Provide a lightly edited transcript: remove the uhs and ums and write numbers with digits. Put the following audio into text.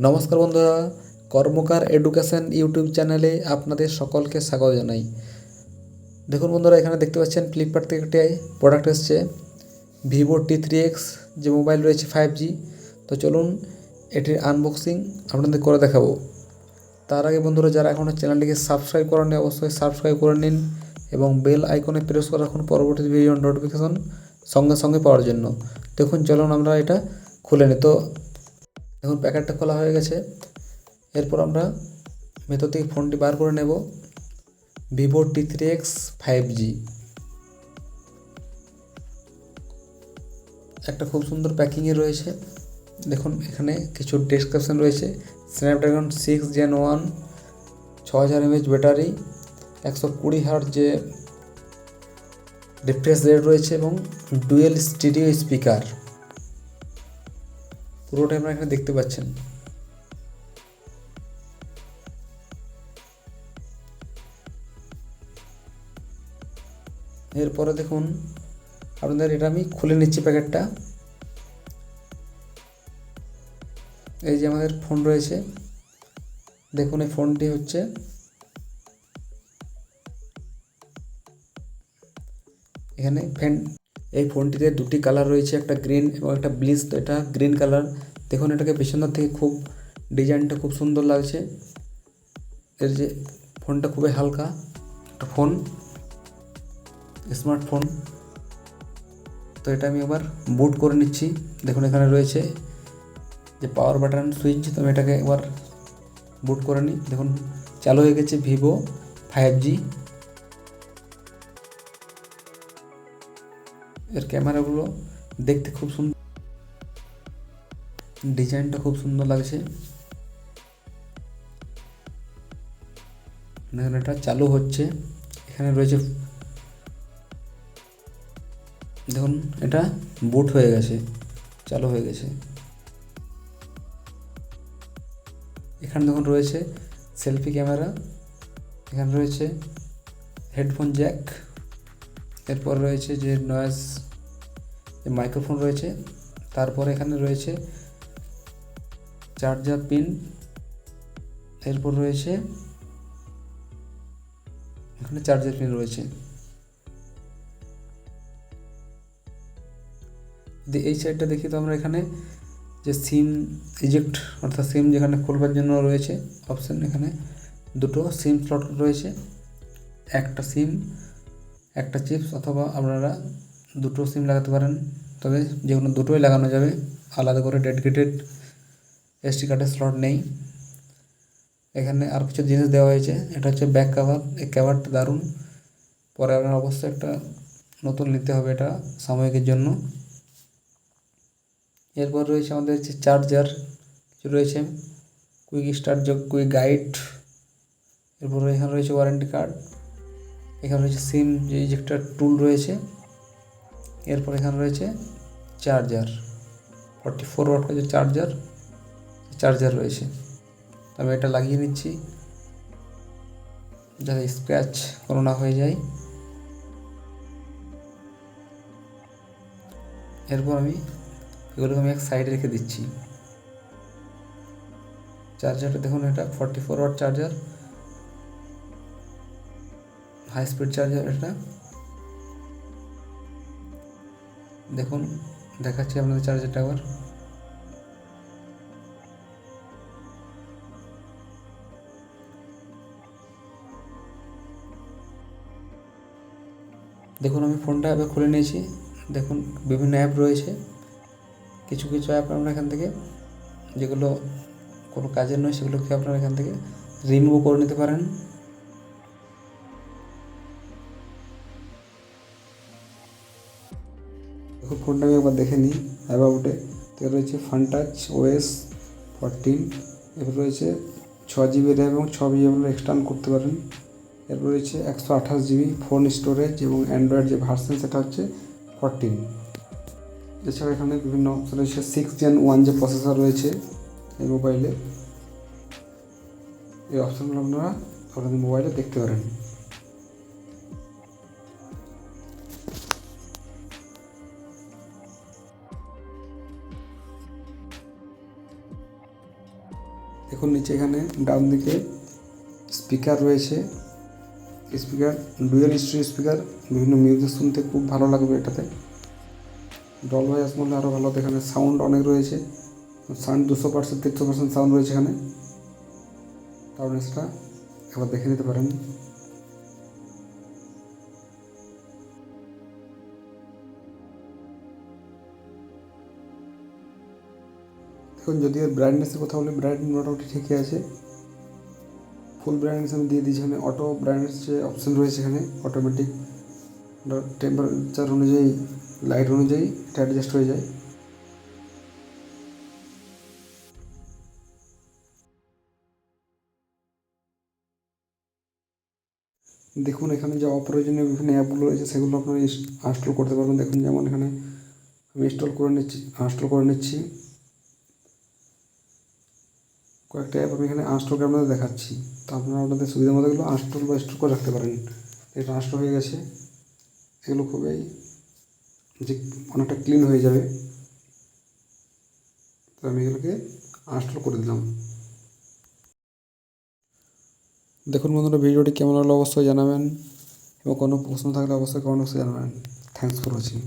নমস্কার বন্ধুরা, কর্মকার education YouTube চ্যানেলে আপনাদের সকলকে স্বাগত জানাই। দেখুন বন্ধুরা, এখানে দেখতে পাচ্ছেন ফ্লিপকার্ট থেকে একটি প্রোডাক্ট এসছে, ভিভো T3X যে মোবাইল রয়েছে 5G। তো চলুন এটির আনবক্সিং আপনাদের করে দেখাবো। তার আগে বন্ধুরা, যারা এখনও চ্যানেলটিকে সাবস্ক্রাইব করেননি অবশ্যই সাবস্ক্রাইব করে নিন এবং বেল আইকনে প্রেস করে রাখুন পরবর্তী ভিডিও নোটিফিকেশন সঙ্গে সঙ্গে পাওয়ার জন্য। দেখুন চলুন আমরা এটা খুলে নিই। তো দেখুন প্যাকেটটা খোলা হয়ে গেছে। এরপর আমরা ভেতর থেকে ফোনটি বার করে নেব, ভিভো T3X 5G। একটা খুব সুন্দর প্যাকিংয়ে রয়েছে। দেখুন এখানে কিছু ডেসক্রিপশন রয়েছে। Snapdragon 6 Gen 1, 6000 mAh battery, 120 Hz যে রিফ্রেশ রেট রয়েছে এবং ডুয়েল স্টিরিও স্পিকার। পুরোটাই আপনারা এখানে দেখতে পাচ্ছেন। এরপরে দেখুন আপনাদের এটা আমি খুলে নিচ্ছি প্যাকেটটা। এই যে আমাদের ফোন রয়েছে, দেখুন এই ফোনটি হচ্ছে এখানে এই ফোনটিতে দুটি কালার রয়েছে, একটা গ্রিন এবং একটা ব্লিচ। তো এটা গ্রিন কালার। দেখুন এটাকে পেছনের থেকে খুব ডিজাইনটা খুব সুন্দর লাগছে। এর যে ফোনটা খুবই হালকা একটা ফোন, স্মার্টফোন। তো এটা আমি এবার বুট করে নিচ্ছি। দেখুন এখানে রয়েছে যে পাওয়ার বাটন সুইচ, তো আমি এটাকে একবার বুট করে নিই। দেখুন চালু হয়ে গেছে ভিভো 5G। এর ক্যামেরাগুলো দেখতে খুব সুন্দর, ডিজাইনটা খুব সুন্দর লাগছে। দেখুন এটা চালু হচ্ছে, এখানে রয়েছে, দেখুন এটা বুট হয়ে গেছে, চালু হয়ে গেছে। এখানে দেখুন রয়েছে সেলফি ক্যামেরা, এখানে রয়েছে হেডফোন জ্যাক, এরপর রয়েছে যে নয়েজ যে মাইক্রোফোন রয়েছে, তারপরে এখানে রয়েছে চার্জার পিন, এরপর রয়েছে এখানে চার্জার পিন রয়েছে। এই সাইডটা দেখি তো আমরা এখানে যে সিম ইজেক্ট অর্থাৎ সিম যেখানে খুলবার জন্য রয়েছে অপশান, এখানে দুটো সিম স্লট রয়েছে, একটা সিম একটা চিপস, অথবা আপনারা দুটো সিম লাগাতে পারেন, তবে যে কোনো দুটোই লাগানো যাবে, আলাদা করে ডেডিকেটেড SD কার্ডের স্লট নেই। এখানে আর কিছু জিনিস দেওয়া হয়েছে। এটা হচ্ছে ব্যাক কভার। এই কভারটা দারুণ, পরে আপনার অবশ্যই একটা নতুন নিতে হবে এটা সাময়িকের জন্য। এরপর রয়েছে আমাদের যে চার্জার কিছু রয়েছে, কুইক স্টার্ট কুইক গাইড, এরপর এখানে রয়েছে ওয়ারেন্টি কার্ড, এখানে রয়েছে সিম যে ইজেক্টার টুল রয়েছে, এরপর এখানে রয়েছে চার্জার 44 ওয়াট যে চার্জার রয়েছে। আমি এটা লাগিয়ে নিচ্ছি যাতে স্ক্র্যাচ কোনো না হয়ে যায়। এরপর আমি এগুলোকে এক সাইডে রেখে দিচ্ছি। চার্জারটা দেখুন, এটা 44 watt charger, high speed charger. এটা দেখুন দেখাচ্ছি আপনাদের চার্জারটা আবার। দেখুন আমি ফোনটা এবার খুলে নিয়েছি। দেখুন বিভিন্ন অ্যাপ রয়েছে, কিছু কিছু অ্যাপ আপনারা এখান থেকে যেগুলো কোনো কাজের নয় সেগুলোকে আপনারা এখান থেকে রিমুভ করে নিতে পারেন। দেখুন ফোনটা আমি একবার দেখে নিই অ্যাবাউটে। তো রয়েছে ফানটাচ OS 14, এরপর রয়েছে 6GB র্যাম এবং 6GB আপনারা এক্সটার্ন করতে পারেন। এরপর রয়েছে 128GB ফোন স্টোরেজ এবং অ্যান্ড্রয়েড যে ভার্সন সেটা হচ্ছে 14। এছাড়া এখানে বিভিন্ন অপশন রয়েছে, 6 Gen 1 যে প্রসেসর রয়েছে এই মোবাইলে, এই অপশানগুলো আপনারা আপনাদের মোবাইলে দেখতে পারেন। দেখুন নিচে এখানে ডান দিকে স্পিকার রয়েছে, স্পিকার ডুয়েল স্টিরিও স্পিকার, বিভিন্ন মিউজিক শুনতে খুব ভালো লাগবে এটাতে। ডলবাই অ্যাটমস আরও ভালো, এখানে সাউন্ড অনেক রয়েছে, সাউন্ড 200% 300% সাউন্ড রয়েছে এখানে। তারপরে সেটা একবার দেখে নিতে পারেন। দেখুন যদি এর ব্রাইটনেসের কথা বলি, ব্রাইটনেস মোটামুটি ঠিকই আছে। ফুল ব্রাইটনেস আমি দিয়ে দিয়েছি। এখানে অটো ব্রাইটনেস যে অপশান রয়েছে এখানে অটোমেটিক টেম্পারেচার অনুযায়ী, লাইট অনুযায়ী এটা অ্যাডজাস্ট হয়ে যায়। দেখুন এখানে যে অপ্রয়োজনীয় বিভিন্ন অ্যাপগুলো রয়েছে সেগুলো আপনারা আনইনস্টল করতে পারবেন। দেখুন যেমন এখানে আমি আনইনস্টল করে নিচ্ছি কয়েকটা অ্যাপ আমি এখানে আনইনস্টল করে আপনাদের দেখাচ্ছি। তো আপনারা আপনাদের সুবিধা মতো এগুলো আনইনস্টল বা ইনস্টল করে রাখতে পারেন। এটা আনইনস্টল হয়ে গেছে, এগুলো খুবই যে অনেকটা ক্লিন হয়ে যাবে। তো আমি এগুলোকে আনইনস্টল করে দিলাম। দেখুন বন্ধুরা, ভিডিওটি কেমন লাগলো অবশ্যই জানাবেন, এবং কোনো প্রশ্ন থাকলে অবশ্যই কমেন্ট বক্সে জানাবেন। Thanks for watching.